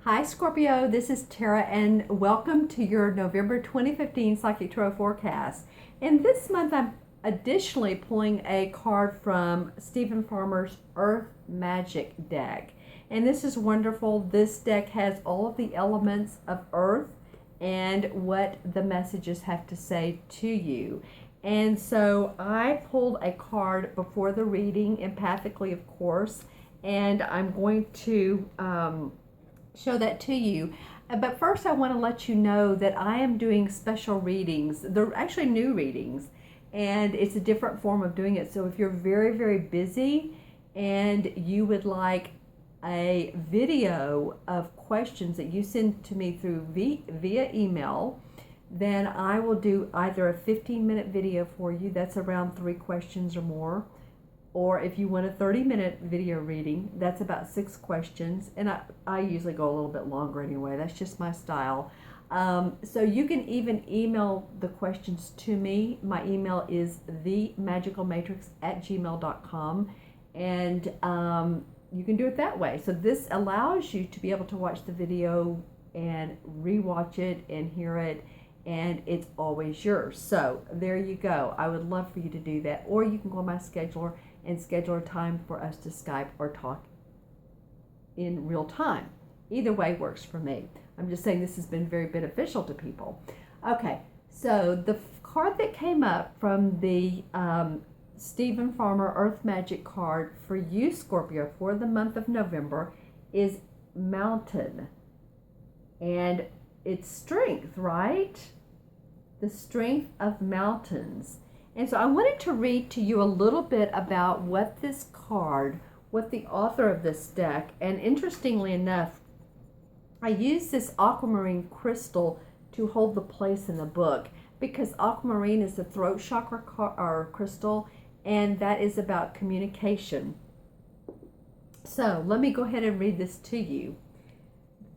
Hi Scorpio, this is Tara and welcome to your November 2015 Psychic Tarot forecast. And this month I'm additionally pulling a card from Stephen Farmer's Earth Magic deck. And this is wonderful. This deck has all of the elements of Earth and what the messages have to say to you. And so I pulled a card before the reading, empathically of course, and I'm going to show that to you. But first I want to let you know that I am doing special readings. They're actually new readings, and it's a different form of doing it. So if you're very, very busy and you would like a video of questions that you send to me through via email, then I will do either a 15-minute video for you. That's around 3 questions or more. Or if you want a 30-minute video reading, that's about 6 questions. And I usually go a little bit longer anyway. That's just my style. So you can even email the questions to me. My email is themagicalmatrix@gmail.com. And you can do it that way. So this allows you to be able to watch the video and rewatch it and hear it. And it's always yours. So there you go. I would love for you to do that. Or you can go on my scheduler and schedule a time for us to Skype or talk in real time. Either way works for me. I'm just saying this has been very beneficial to people. Okay, so the card that came up from the Stephen Farmer Earth Magic card for you, Scorpio, for the month of November is Mountain. And it's strength, right? The strength of mountains. And so I wanted to read to you a little bit about what this card, what the author of this deck, and interestingly enough, I use this aquamarine crystal to hold the place in the book because aquamarine is the throat chakra or crystal, and that is about communication. So let me go ahead and read this to you.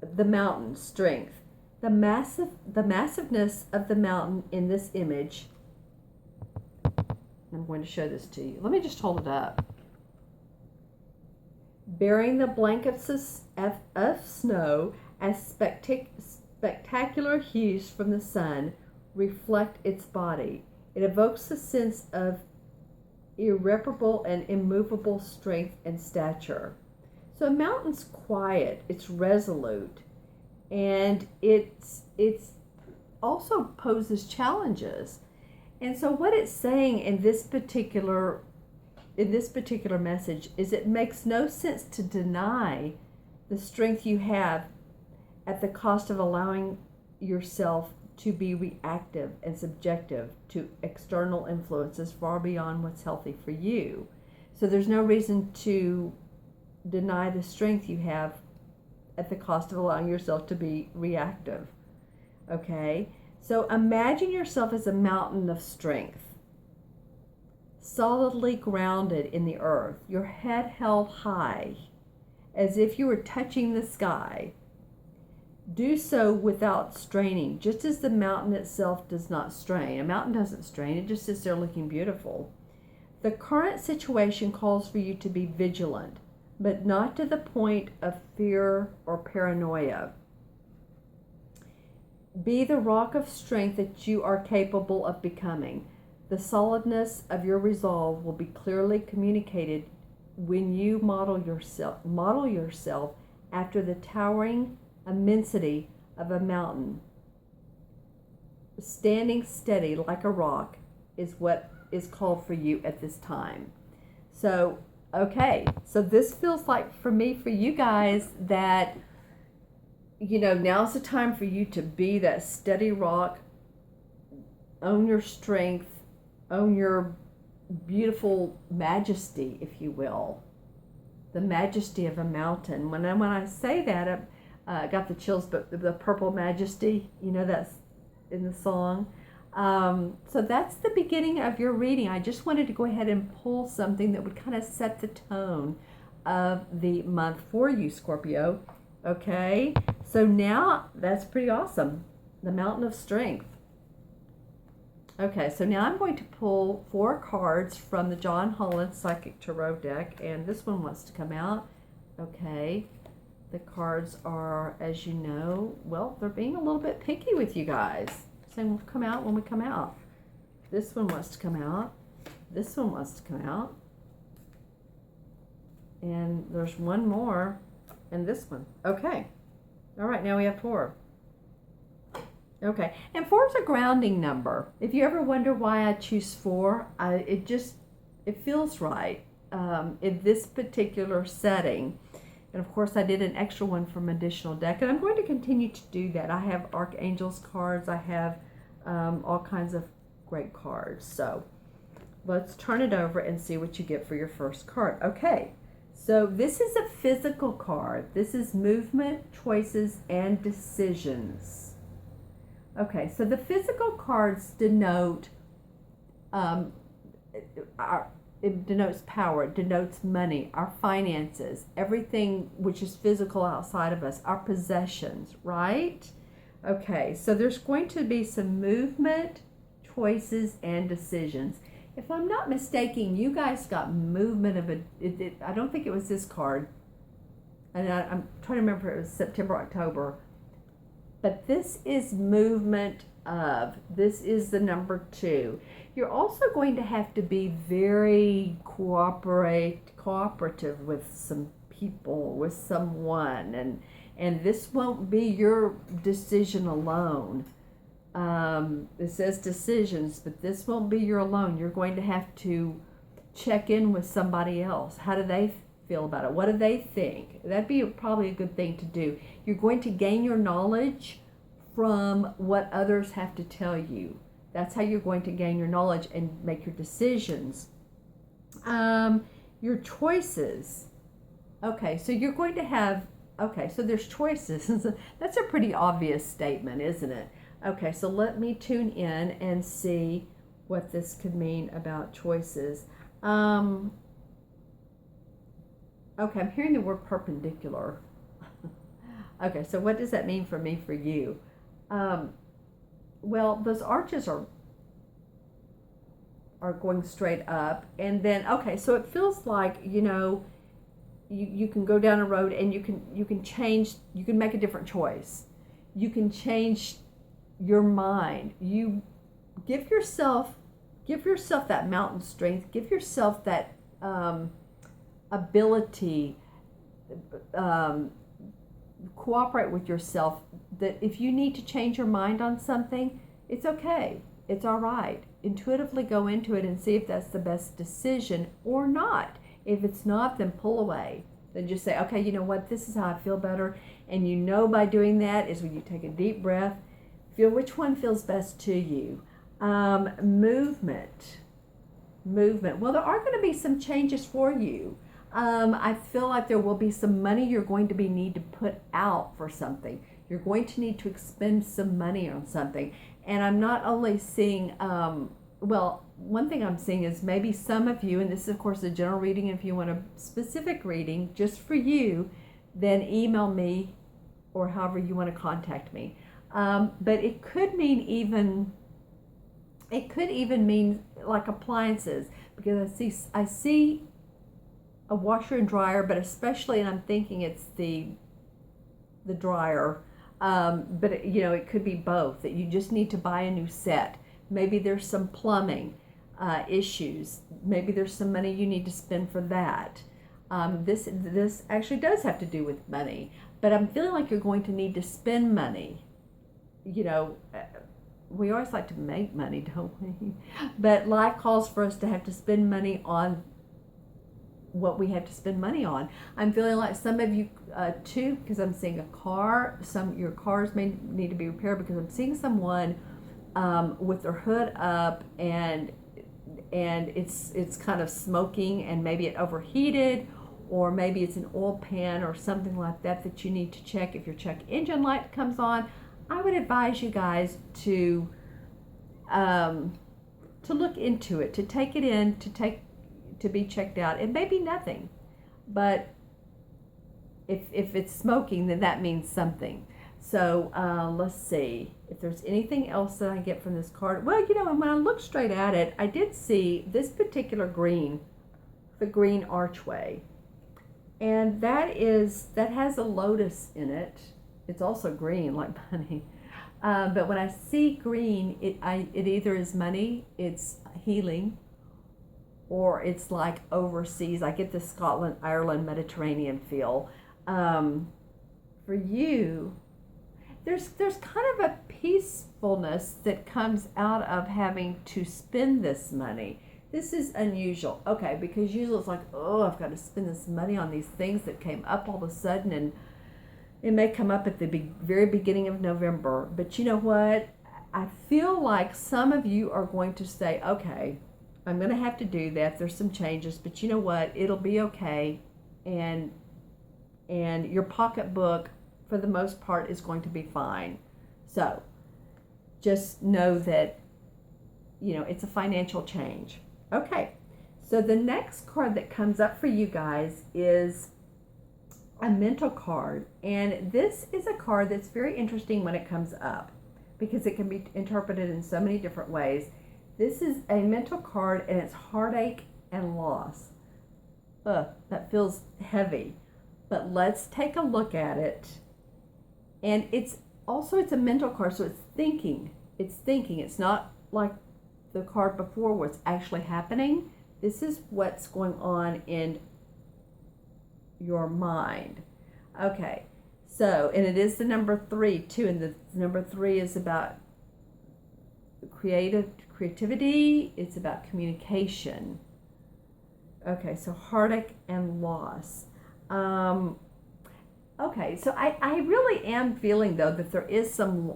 The mountain, strength. The massiveness of the mountain in this image. I'm going to show this to you. Let me just hold it up. Bearing the blankets of snow as spectacular hues from the sun reflect its body. It evokes a sense of irreparable and immovable strength and stature. So a mountain's quiet, it's resolute, and it's also poses challenges. And so what it's saying in this particular message is it makes no sense to deny the strength you have at the cost of allowing yourself to be reactive and subjective to external influences far beyond what's healthy for you. So there's no reason to deny the strength you have at the cost of allowing yourself to be reactive. Okay? So imagine yourself as a mountain of strength, solidly grounded in the earth, your head held high, as if you were touching the sky. Do so without straining, just as the mountain itself does not strain. A mountain doesn't strain, it just sits there looking beautiful. The current situation calls for you to be vigilant, but not to the point of fear or paranoia. Be the rock of strength that you are capable of becoming. The solidness of your resolve will be clearly communicated when you model yourself after the towering immensity of a mountain. Standing steady like a rock is what is called for you at this time. So, okay, so this feels like for you guys, that now's the time for you to be that steady rock, own your strength, own your beautiful majesty, if you will, the majesty of a mountain. When I say that, I got the chills, but the purple majesty, that's in the song. So that's the beginning of your reading. I just wanted to go ahead and pull something that would kind of set the tone of the month for you, Scorpio. Okay, so now that's pretty awesome. The Mountain of Strength. Okay, so now I'm going to pull 4 cards from the John Holland Psychic Tarot deck, and this one wants to come out. Okay, The cards are, as you know, well, they're being a little bit picky with you guys. Saying we'll come out when we come out. This one wants to come out. This one wants to come out. And there's one more. And this one. Okay. All right, now we have 4. Okay. And 4 is a grounding number. If you ever wonder why I choose 4, it feels right in this particular setting. And of course, I did an extra one from additional deck, and I'm going to continue to do that. I have Archangels cards. I have all kinds of great cards. So let's turn it over and see what you get for your first card. Okay, so this is a physical card. This is movement, choices, and decisions. Okay, so the physical cards denote it denotes power, it denotes money, our finances, everything which is physical outside of us, our possessions, right? Okay, so there's going to be some movement, choices, and decisions. If I'm not mistaken, you guys got movement of I don't think it was this card. And I'm trying to remember if it was September, October. But this is movement of. This is the number 2. You're also going to have to be very cooperative with some people, with someone, and this won't be your decision alone. It says decisions, but this won't be your alone. You're going to have to check in with somebody else. How do they feel about it? What do they think? That'd be probably a good thing to do. You're going to gain your knowledge from what others have to tell you. That's how you're going to gain your knowledge and make your decisions. Your choices. Okay, so you're going to have, okay, so there's choices. That's a pretty obvious statement, isn't it? Okay, so let me tune in and see what this could mean about choices. Okay, I'm hearing the word perpendicular. Okay, so what does that mean for me, for you? Well, those arches are going straight up, and then okay, so it feels like, you know, you can go down a road and you can change, you can make a different choice. You can change your mind. You give yourself that mountain strength. Give yourself that ability. Cooperate with yourself, that if you need to change your mind on something, it's okay. It's all right. Intuitively go into it and see if that's the best decision or not. If it's not, then pull away. Then just say, okay, you know what? This is how I feel better. And you know by doing that is when you take a deep breath, feel which one feels best to you. Movement. Well, there are going to be some changes for you. I feel like there will be some money you're going to need to put out for something. You're going to need to expend some money on something. And I'm not only seeing, well, one thing I'm seeing is maybe some of you, and this is of course a general reading, if you want a specific reading just for you, then email me or however you want to contact me. But it could even mean like appliances, because I see a washer and dryer, but especially, and I'm thinking it's the dryer, but it could be both, that you just need to buy a new set. Maybe there's some plumbing issues. Maybe there's some money you need to spend for that. This actually does have to do with money, but I'm feeling like you're going to need to spend money. We always like to make money, don't we? But life calls for us to have to spend money on what we have to spend money on. I'm feeling like some of you too, because I'm seeing a car. Your cars may need to be repaired, because I'm seeing someone with their hood up and it's kind of smoking, and maybe it overheated, or maybe it's an oil pan or something like that you need to check. If your check engine light comes on, I would advise you guys to look into it, to take it in, to be checked out. It may be nothing, but if it's smoking, then that means something. So let's see if there's anything else that I get from this card. Well, when I look straight at it, I did see this particular green, the green archway. And that has a lotus in it. It's also green like money. But when I see green, it either is money, it's healing, or it's like overseas. I get the Scotland, Ireland, Mediterranean feel. For you, there's kind of a peacefulness that comes out of having to spend this money. This is unusual. Okay, because usually it's like, oh, I've got to spend this money on these things that came up all of a sudden, and it may come up at the very beginning of November. But you know what? I feel like some of you are going to say, okay, I'm going to have to do that. There's some changes, but you know what? It'll be okay. And your pocketbook, for the most part, is going to be fine. So just know that, it's a financial change. Okay, so the next card that comes up for you guys is a mental card. And this is a card that's very interesting when it comes up because it can be interpreted in so many different ways. This is a mental card, and it's heartache and loss. That feels heavy. But let's take a look at it. And it's a mental card, so it's thinking. It's not like the card before where it's actually happening. This is what's going on in your mind. Okay, so, and it is the number 3 too, and the number 3 is about creativity. It's about communication. Okay, so heartache and loss. Okay, so I really am feeling though that there is some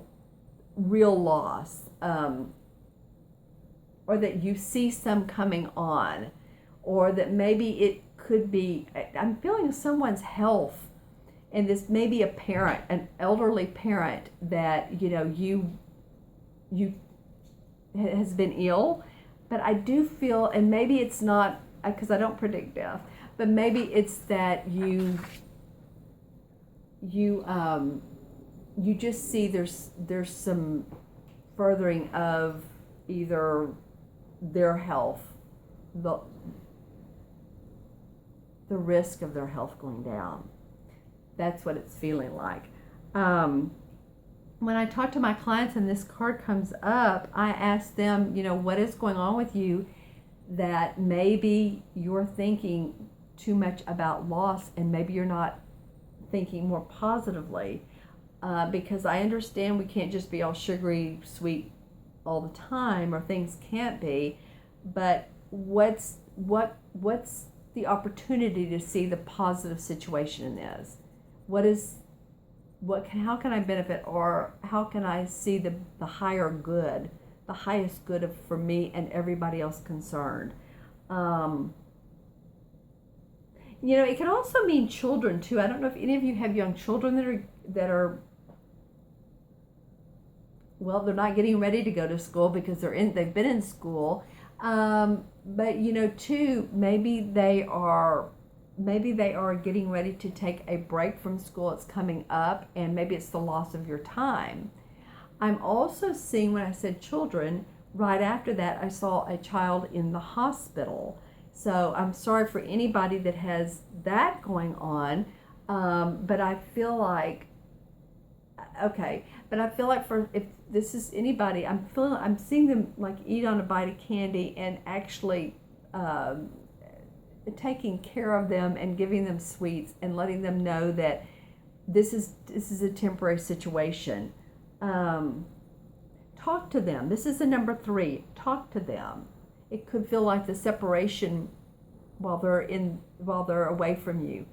real loss, or that you see some coming on, or that maybe it could be, I'm feeling someone's health, and this may be a parent, an elderly parent that, you has been ill, but I do feel, and maybe it's not, because I don't predict death, but maybe it's that you just see there's some furthering of either their health, the risk of their health going down. That's what it's feeling like. When I talk to my clients and this card comes up, I ask them, what is going on with you that maybe you're thinking too much about loss, and maybe you're not thinking more positively, because I understand we can't just be all sugary sweet all the time, or things can't be, but what's the opportunity to see the positive situation in this? How can I benefit, or how can I see the higher good, the highest good for me and everybody else concerned? It can also mean children too. I don't know if any of you have young children that are well, they're not getting ready to go to school because they've been in school. But too, maybe they are getting ready to take a break from school. It's coming up, and maybe it's the loss of your time. I'm also seeing, when I said children, right after that I saw a child in the hospital. So I'm sorry for anybody that has that going on, but I feel like, if this is anybody, I'm seeing them like eat on a bite of candy and actually taking care of them and giving them sweets and letting them know that this is a temporary situation. Talk to them. This is the number 3. Talk to them. It could feel like the separation while they're away from you.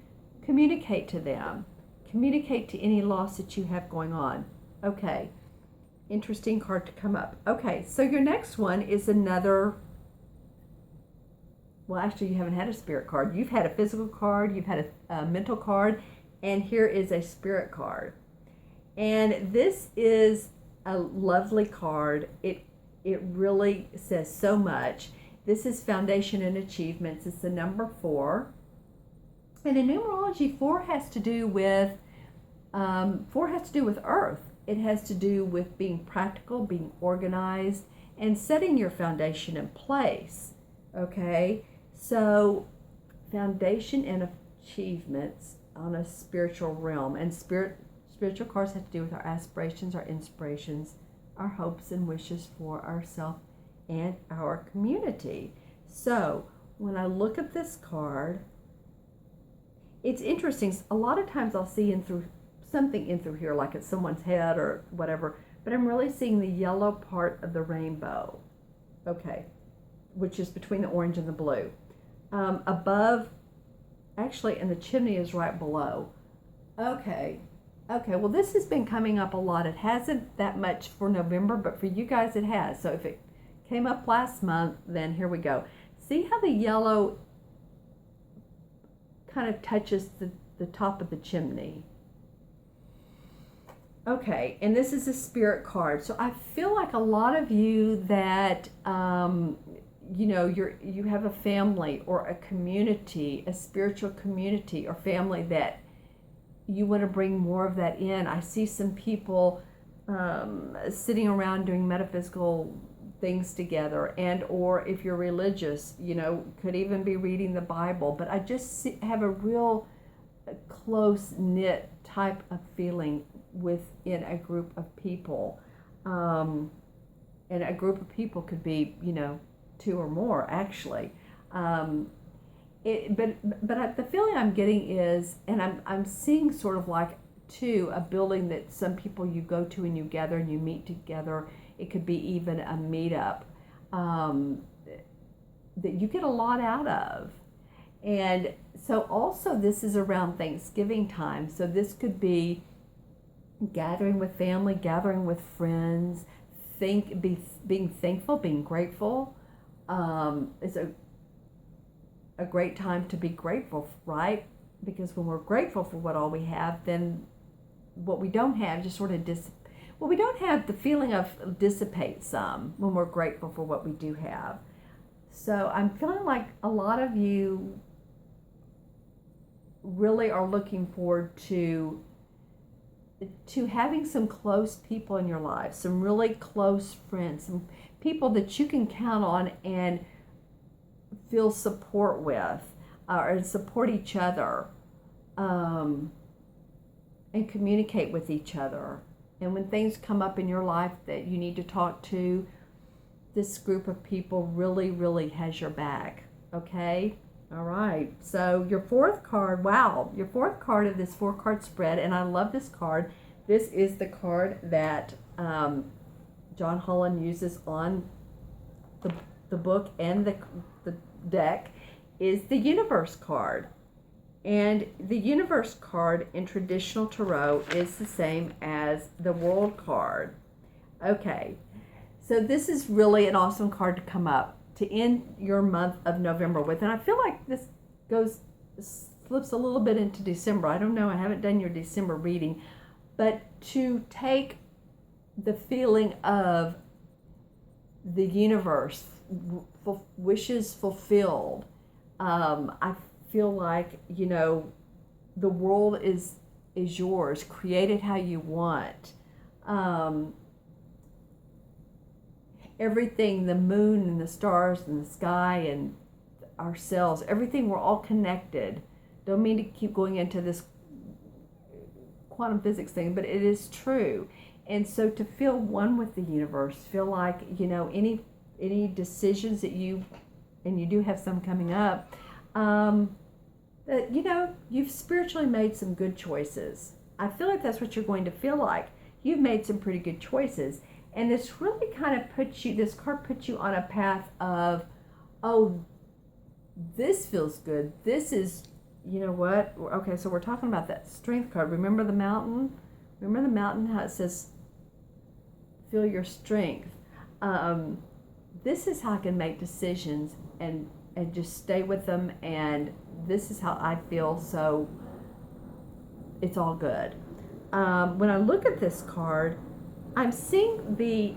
Communicate to them. Communicate to any loss that you have going on. Okay. Interesting card to come up. Okay, so your next one is another, well, actually you haven't had a spirit card. You've had a physical card, you've had a mental card, and here is a spirit card. And this is a lovely card. It really says so much. This is Foundation and Achievements. It's the number 4. And in numerology, 4 has to do with Earth. It has to do with being practical, being organized, and setting your foundation in place. Okay, so Foundation and achievements on a spiritual realm. And spiritual cards have to do with our aspirations, our inspirations, our hopes and wishes for ourselves and our community. So when I look at this card, it's interesting. A lot of times I'll see something in through here, like it's someone's head or whatever, but I'm really seeing the yellow part of the rainbow, okay, which is between the orange and the blue. Above, actually, and the chimney is right below. Okay, well, this has been coming up a lot. It hasn't that much for November, but for you guys it has. So if it came up last month, then here we go. See how the yellow kind of touches the top of the chimney? Okay, and this is a spirit card. So I feel like a lot of you that, you have a family or a community, a spiritual community or family that you want to bring more of that in. I see some people sitting around doing metaphysical things together, and or if you're religious, could even be reading the Bible. But I just have a real close-knit type of feeling within a group of people. And a group of people could be, 2 or more, actually. But the feeling I'm getting is, and I'm seeing sort of like, too, a building that some people you go to and you gather and you meet together. It could be even a meetup that you get a lot out of. And so also this is around Thanksgiving time. So this could be gathering with family, gathering with friends, being thankful, being grateful. It's a great time to be grateful, right? Because when we're grateful for what all we have, then what we don't have just sort of we don't have the feeling of dissipate some when we're grateful for what we do have. So I'm feeling like a lot of you really are looking forward to having some close people in your life, some really close friends, some people that you can count on and feel support with, or support each other, and communicate with each other. And when things come up in your life that you need to talk to, this group of people really, really has your back, okay? All right, so your fourth card, your fourth card of this 4-card spread, and I love this card. This is the card that John Holland uses on the book and the deck, is the Universe card. And the Universe card in traditional tarot is the same as the World card. Okay, so this is really an awesome card to come up to end your month of November with. And I feel like this slips a little bit into December. I don't know, I haven't done your December reading. But to take the feeling of the universe, wishes fulfilled, I feel like, the world is yours. Create it how you want. Everything, the moon and the stars and the sky and ourselves, everything, we're all connected. Don't mean to keep going into this quantum physics thing, but it is true. And so to feel one with the universe, feel like, any decisions that and you do have some coming up, that, you've spiritually made some good choices. I feel like that's what you're going to feel like. You've made some pretty good choices. And this really kind of this card puts you on a path of, oh, this feels good. This is, what? Okay, so we're talking about that Strength card. Remember the mountain? Remember the mountain, how it says, feel your strength. This is how I can make decisions and just stay with them, and this is how I feel, so it's all good. When I look at this card, I'm seeing the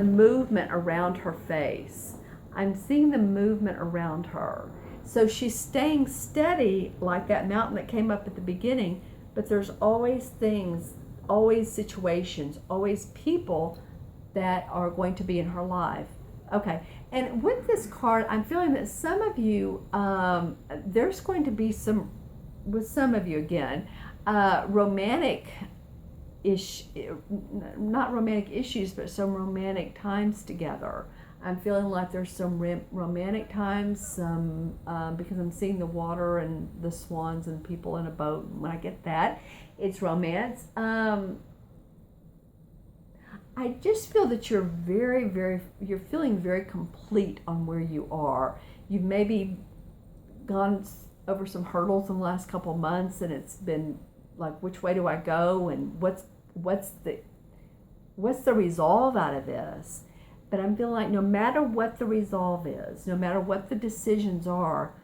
movement around her face. I'm seeing the movement around her. So she's staying steady like that mountain that came up at the beginning, but there's always things, always situations, always people that are going to be in her life. Okay, and with this card, I'm feeling that some of you, there's going to be some, with some of you again, romantic not romantic issues, but some romantic times together. I'm feeling like there's some romantic times, some because I'm seeing the water and the swans and people in a boat. When I get that, it's romance. I just feel that you're you're feeling very complete on where you are. You've maybe gone over some hurdles in the last couple of months, and it's been like, which way do I go, and what's the resolve out of this? But I'm feeling like no matter what the resolve is, no matter what the decisions are,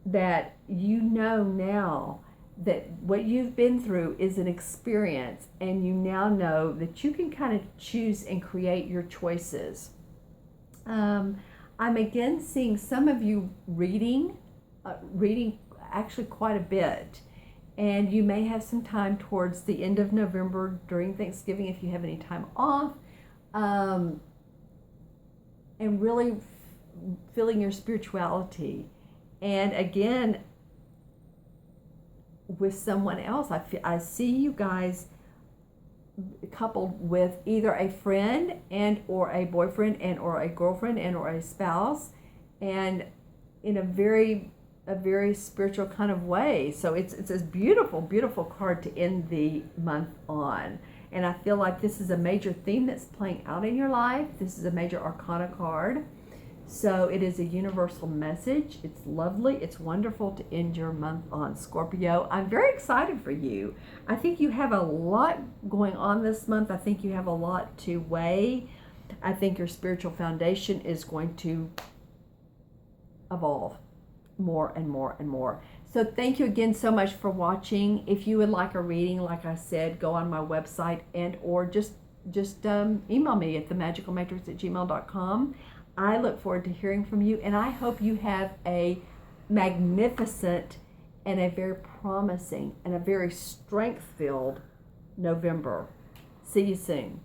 that you know now that what you've been through is an experience, and you now know that you can kind of choose and create your choices. I'm again seeing some of you reading actually quite a bit, and you may have some time towards the end of November during Thanksgiving if you have any time off, and really feeling your spirituality. And again, with someone else, I see you guys coupled with either a friend and or a boyfriend and or a girlfriend and or a spouse, and in a very spiritual kind of way. So it's a beautiful card to end the month on. And I feel like this is a major theme that's playing out in your life. This is a major arcana card. So it is a universal message. It's lovely. It's wonderful to end your month on, Scorpio. I'm very excited for you. I think you have a lot going on this month. I think you have a lot to weigh. I think your spiritual foundation is going to evolve more and more and more. So thank you again so much for watching. If you would like a reading, like I said, go on my website and or just email me at themagicalmatrix@gmail.com. I look forward to hearing from you, and I hope you have a magnificent and a very promising and a very strength-filled November. See you soon.